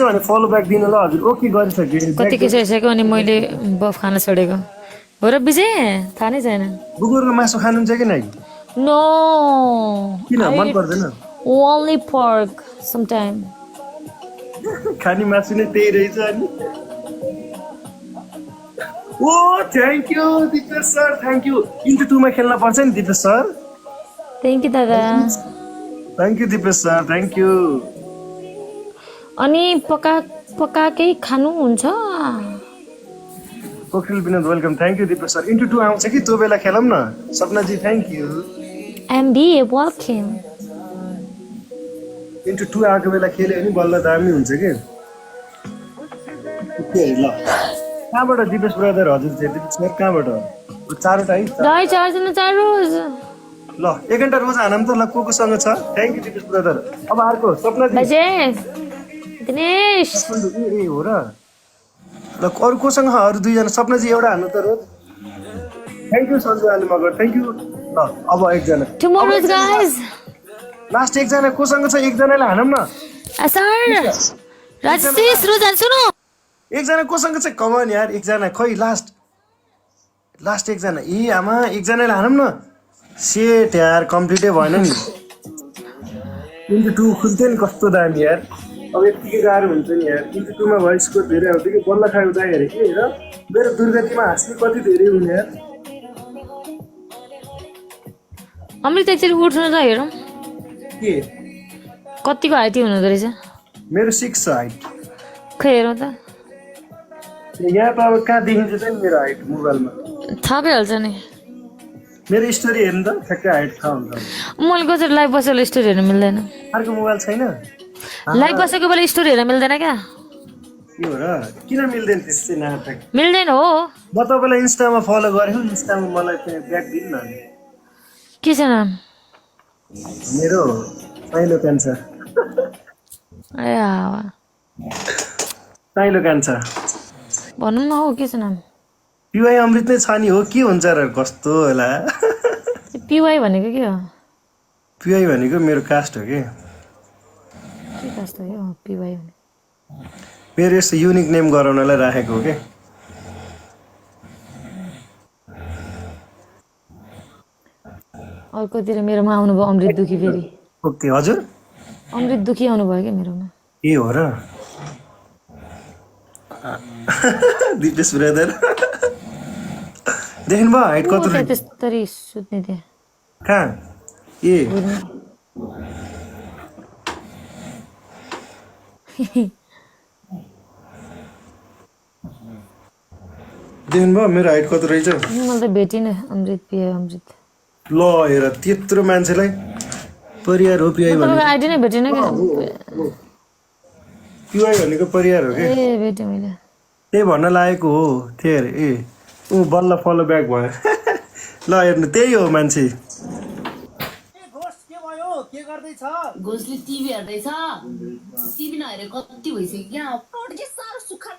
भने follow back दिन ल हजुर ओके गरिसकेँ कति के सकिसक्यो अनि मैले बफ खान छोडेको हो र विजय थाहा नै छैन कुकुरको मासु खानुहुन्छ कि नै नो किन आई मन इट पर्दैन ओन्ली पर्क समटाइम खाने मासु नै त्यही रहेछ अनि ओ thank you Dipesh sir thank you into टूमा खेल्न पर्छ नि दिपेश सर थ्याङ्क यू दादा thank you Dipesh sir thank you अनि पकाकै खानुहुन्छ Pokharel Binod welcome thank you Dipesh sir into two आउँछ कि त्यो बेला खेलौँ न सपनाजी thank you MB welcome into two आएको बेला खेल्यो भने बल्ल दामी हुन्छ कि ल कहाँबाट दिपेश ब्रदर हजुर चाहिँ दिपेश सर कहाँबाट चारवटा है दाइ चारजना चार रोज ल 1 घन्टा रोज हानौँ त ल कोसँग छ थ्याङ्क यू दिपेश ब्रदर अब अर्को सपनाजी बाजे दिनेश ए हो र ल अरू कोसँग अरू दुईजना सपनाजी एउटा हान्नु त रोज थ्याङ्क यू सन्जु आलु मगर थ्याङ्क यू ल अब एकजना टुमोरोज गाइस लास्ट एकजना कोसँग छ एकजनाले हानौँ न सर राजेश रोजन सुनो एकजना कोसँग चाहिँ कमन यार एकजना खै लास्ट एकजना ए आमा एकजनाले हानौँ न सेट यार कम्प्लिटै भएन नि इन्टु टू खुल्थ्यो नि कस्तो दामी यार अब यत्तिकै गाह्रो हुन्छ नि यार इन्टु टूमा भोइसको धेरै आउँथ्यो कि बल्ल खायो दाइ हेरेँ कि र मेरो दुर्गतिमा हाँस्ने कति धेरै हुने यार अमृत एकचोटि उठ्नु त हेरौँ के कतिको हाइट हुनुहुँदो रहेछ मेरो 6 छ हाइट खै हेरौँ त यहाँ त अब कहाँ देखिन्छ त नि मेरो हाइट मोबाइलमा थाहा भइहाल्छ नि मेरो स्टोरी हेर्नु त ठ्याक्कै हाइट थाहा हुन्छ मैले कसरी लाइभ बसेको स्टोरी हेर्नु मिल्दैन अर्को मोबाइल छैन लाइभ बसेको बेला स्टोरी हेर्न मिल्दैन क्या के हो र किन मिल्दैन त्यस्तै नाटक मिल्दैन हो म तपाईँलाई इन्स्टामा फलो गरेको इन्स्टामा मलाई त्यहाँ ब्याक दिनु न के छ नाम मेरो साइलो कान्छा ए हावा साइलो कान्छा भनौँ न हो के छ नाम पिवाई अमृत नै छ नि हो के हुन्छ र कस्तो होला पिवाई भनेको के हो पिवाई भनेको मेरो कास्ट हो कि के कस्तो हो पिवाई भने मेरो यस्तो युनिक नेम गराउनलाई राखेको हो कि अर्कोतिर मेरोमा आउनुभयो अमृत दुखी फेरि ओके हजुर अमृत दुखी आउनुभयो क्या मेरोमा ए हो र दिपेश ब्रदर देख्नुभयो हाइट कस्तो रहेछ त्यस्तरी सुत्ने त्यहाँ कहाँ ए देख्नुभयो मेरो हाइट कस्तो रहेछ मैले त भेटिनँ अमृत पिए अमृत ल हेर त्यत्रो मान्छेलाई परियार हो पिआई तपाईँको आइडी नै भेटेन क्या पिआई भनेको परियार हो कि ए भेटेँ मैले त्यही भन्न लागेको हो त्यही अरे ए ऊ बल्ल फलो ब्याक भयो ल हेर्नु त्यही हो मान्छे घोषले टिभी हेर्दैछ टिभी नहेरे कति भइसक्यो क्या के साह्रो सुक्खा